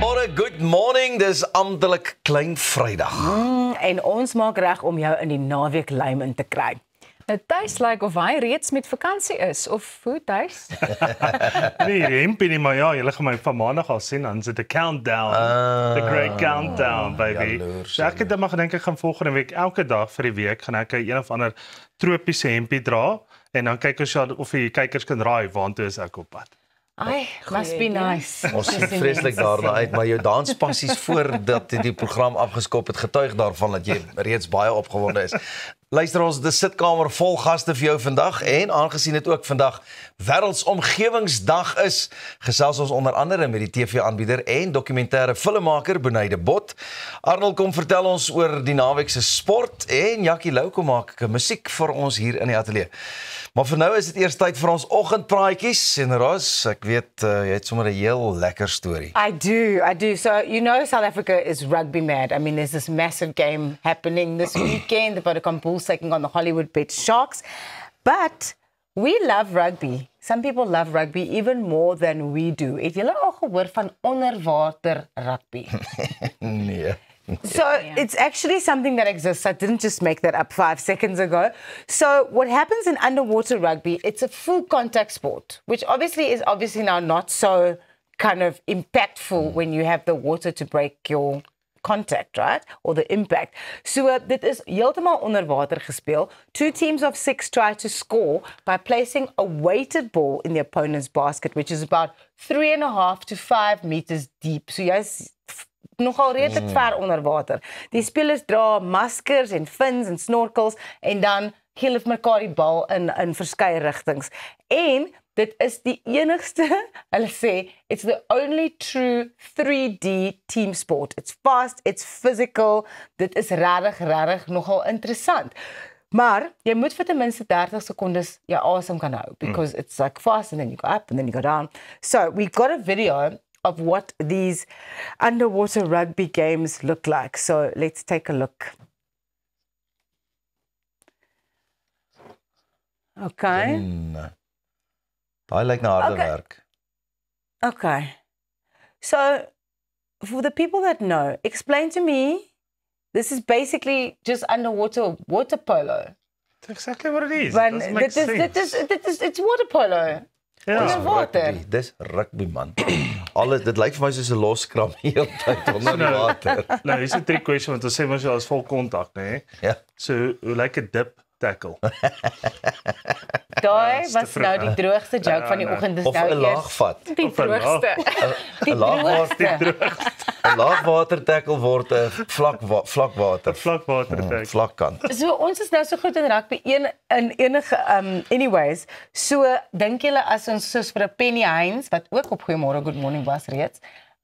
Goeiemôre, good morning. Dis amptelik klein Vrydag. En ons maak reg om jou in die naweek lym in te kry. Nou Thys lyk of hy reeds met vakansie is, of hoe Thys? Nee, hempie nie, maar ja, julle gaan my van maandag al sien, dan sit 'n countdown. The great countdown, baby. So ek het maar gedink ek gaan volgende week elke dag vir die week gaan ek 'n een of ander tropiese hempie dra en dan kyk ons of die kykers kan raai waantoe is ek op pad. Ai, must be nice. Ons sien vreeslik daarna uit, maar jou danspassies voordat die program afgeskop het, getuig daarvan dat jy reeds baie opgewonde is. Luister ons, die sitkamer vol gaste vir jou vandag en aangesien dit ook vandag Wêreldsomgewingsdag is, gesels ons onder andere met die TV-aanbieder en dokumentêre filmmaker Bonaide Bot. Arnold kom vertel ons oor die naweek se sport en Jackie Lou kom maak musiek vir ons hier in die ateljee. Maar vir nou is dit eers tyd vir ons oggendpraatjies en Ros, ek weet jy het sommer 'n heel lekker storie. I do. So, you know South Africa is rugby mad. I mean, there's this massive game happening this weekend. The Vodacom Bulls taking on the Hollywood Bet Sharks. But we love rugby. Some people love rugby even more than we do. Het julle al gehoor van onderwater rugby? Nee. So it's actually something that exists. I didn't just make that up 5 seconds ago. So what happens in underwater rugby, it's a full contact sport, which is now not so kind of impactful when you have the water to break your contact, right? Or the impact. So dit is heeltemal onder water gespeel. 2 teams of 6 try to score by placing a weighted ball in the opponent's basket, which is about 3.5 to 5 meters deep. So jy's nogal redelik ver onder water. Die spelers dra maskers en fins en snorkels en dan gee hulle mekaar die bal in verskeie rigtings. En dit is die enigste, hulle sê, it's the only true 3D team sport. It's fast, it's physical, dit is regtig nogal interessant. Maar jy moet vir ten minste 30 sekondes jou asem kan hou, because it's like fast and then you go up and then you go down. So we've got a video of what these underwater rugby games look like. So let's take a look. Okay. Daai lyk na harde werk. Okay. So for the people that know, explain to me, this is basically just underwater water polo. That's exactly what it is. But It makes sense. it's water polo. Ja. Onder water. Dis rugby man. Alles dit lyk vir my soos 'n loskram die hele tyd onder die water. Nou, hier's 'n trick question want ons sê mos jy is vol kontak, né? Ja. So, hoe lyk 'n dip tackle? Daai was nou die droogste joke van die oggend. Dis Of nou 'n eers laagvat. Die droogste. 'n laagwater tackle word 'n vlakwater. Vlakwater tackle. Vlakkant. So ons is nou so goed in rugby in enige anyways. So dink julle as ons soos vir 'n Penny Heinz wat ook op Goeiemôre Good Morning was reeds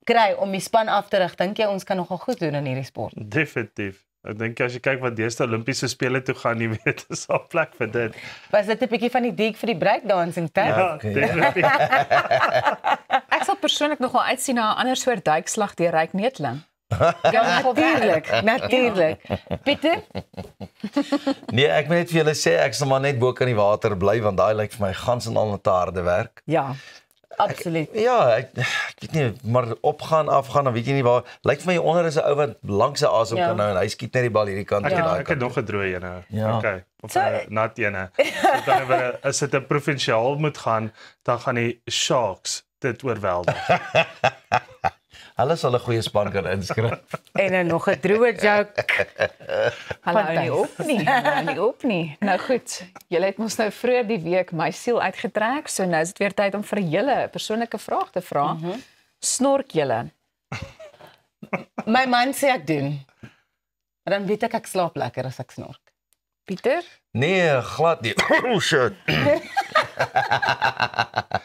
kry om die span af te rig, dink jy ons kan nogal goed doen in hierdie sport? Definitief. Ek dink as jy kyk wat deesdae Olimpiese spele toe gaan, jy weet, is al plek vir dit. Was dit 'n bietjie van die dig vir die breakdancing tyd? Ja, Okay. definitief. Ek sal persoonlik nogal uitsien na 'n ander soort duikslag deur Ryk Neetling. Ja, natuurlijk. Pieter? Nee, ek moet net vir julle sê ek sal maar net bo kan die water bly want daai lyk vir my gans en al net harde werk. Ja, absoluut. Ja, ek weet nie, maar opgaan, afgaan, dan weet jy nie waar. Lyk vir my onder is 'n ou wat langs sy asem kan hou en hy skiet net die bal hierdie kant en daai Ek het kant. nog 'n droë ene. Ja. Okay. Of So- 'n nat ene. So dan as dit 'n provinsiaal moet gaan, dan gaan die Sharks dit oorweldig. Hulle sal 'n goeie span kan inskryf. En dan nog 'n droë joke. Hulle hou nie op nie. Hulle hou nie op nie. Nou goed, julle het mos nou vroeër die week my siel uitgetrek, so nou is dit weer tyd om vir julle 'n persoonlike vraag te vra. Snork julle? My man sê ek doen. Maar dan weet ek slaap lekker as ek snork. Pieter? Nee, glad nie. Oh shit.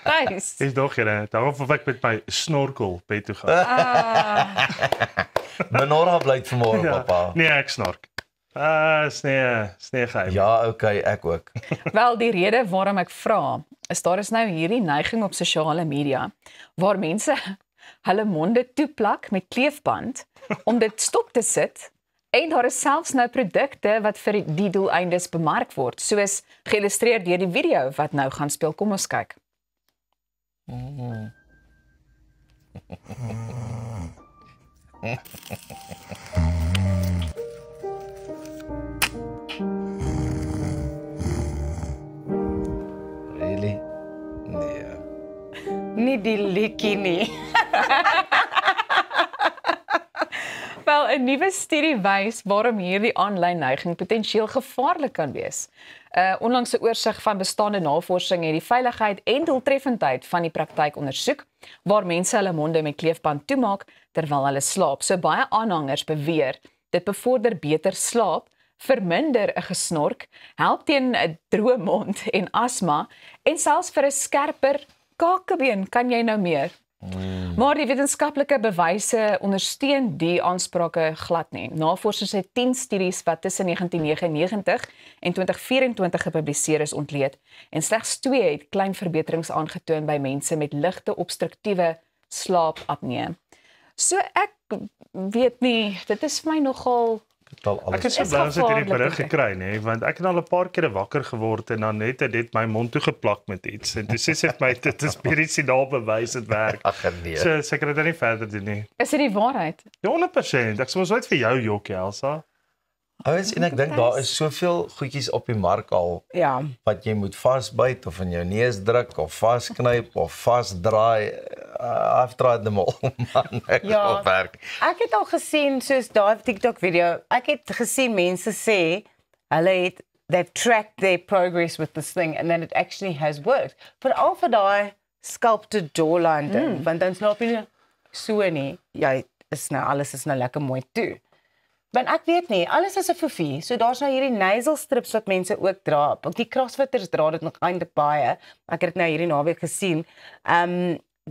Thys? Dis nog ene. Daarom of ek met my snorkel bed toe gaan. Menora bly vanmôre, pappa. Nee, ek snork. Snee geheim. Ja, okay, ek ook. Wel, die rede waarom ek vra, is daar is nou hierdie neiging op sosiale media waar mense hulle monde toeplak met kleefband om dit stop te sit. En daar is selfs nou produkte wat vir die doeleindes bemark word, soos geïllustreer deur die video wat nou gaan speel. Kom ons kyk. Really? Nee. Nie die liedjie nie. Wel, 'n nuwe studie wys waarom hierdie aanlyn neiging potensieel gevaarlik kan wees. 'n Onlangse oorsig van bestaande navorsing het die veiligheid en doeltreffendheid van die praktyk ondersoek, waar mense hulle monde met kleefband toemaak terwyl hulle slaap. So baie aanhangers beweer dit bevorder beter slaap, verminder 'n gesnork, help teen 'n droë mond en asma en selfs vir 'n skerper kakebeen kan jy nou meer. Maar die wetenskaplike bewyse ondersteun die aansprake glad nie. Navorsers het 10 studies wat tussen 1999 en 2024 gepubliseer is ontleed en slegs 2 het klein verbeterings aangetoon by mense met ligte obstruktiewe slaapapnee. So ek weet nie, dit is vir my nogal Ek is so bly as ek hierdie berig gekry, nee, want ek het al 'n paar kere wakker geword en dan net dit my mond toe geplak met iets. En dis sê my dit is medisinaal bewys dit werk. Ag nee. So ek kan dit nie verder doen nie. is dit die waarheid. Ja, 100%. Ek sê mos nooit vir jou jokkie, Elsa. Ouens, en ek dink daar is soveel goedjies op die mark al Ja. wat jy moet vasbyt of in jou neus druk of vasknyp of vasdraai. I've tried them all. Man, ek Ja. werk. Ek het al gesien soos daai TikTok video. Ek het gesien mense sê hulle they've tracked their progress with this thing and then it actually has worked. Veral vir daai sculpted jawline ding, want dan slaap jy nie so nie. Jy is nou alles is nou lekker mooi toe. Want ek weet nie, alles is 'n fofie. So daar's nou hierdie nasal strips wat mense ook dra. Ook die crossfitters dra dit nog eintlik baie. Ek het dit nou hierdie naweek gesien.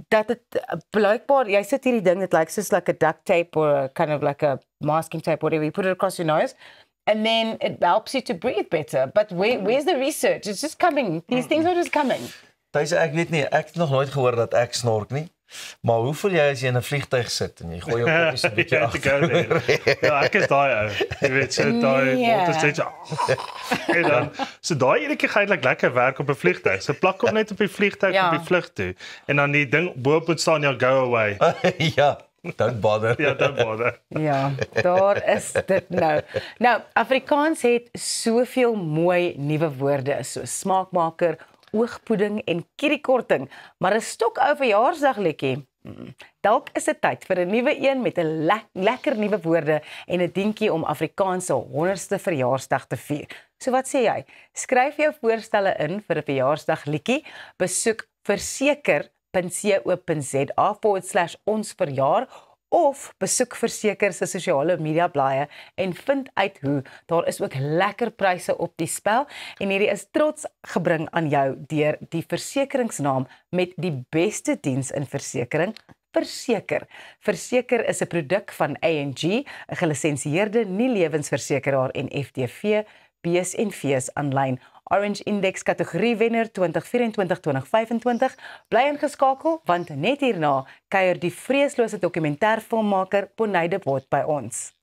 Dat dit blykbaar jy sit hierdie ding, dit lyk soos like a duct tape or a kind of like a masking tape, whatever, you put it across your nose and then it helps you to breathe better. But where's the research? It's just coming. These things are just coming. Tuis ek weet nie, ek het nog nooit gehoor dat ek snork nie. Maar hoe voel jy as jy in 'n vliegtuig sit en jy gooi jou kopie so 'n bietjie agter? Ja, ek is daai ou. Jy weet, so daai Nee. wat is dit? En dan so daai enetjie gaan eintlik lekker werk op 'n vliegtuig. So plak hom net op die vliegtuig Ja. op die vlug toe. En dan die ding bo-op moet staan, ja, go away. Ja, don't bother. Ja, dan bother. Ja, daar is dit nou. Nou, Afrikaans het soveel mooi nuwe woorde soos smaakmaker, oogpoeding en kieriekorting, maar 'n stokou verjaarsdagliedjie. Dalk is dit tyd vir 'n nuwe een met 'n lekker nuwe woorde en 'n dingetjie om Afrikaans se 100ste verjaarsdag te vier. So wat sê jy? Skryf jou voorstelle in vir 'n verjaarsdagliedjie. Besoek verseker.co.za/onsverjaar of besoek Verseker se sosiale media blaaie en vind uit hoe. Daar is ook lekker pryse op die spel en hierdie is trots gebring aan jou deur die versekeringsnaam met die beste diens in versekering, Verseker. Verseker is 'n produk van A&G, 'n gelisensieerde nie-lewensversekeraar en FTV, B's en V's aanlyn. Orange Index kategorie wenner 2024-2025. Bly ingeskakel want net hierna kuier die vreeslose dokumentêrfilmmaker Bonaide Bot by ons.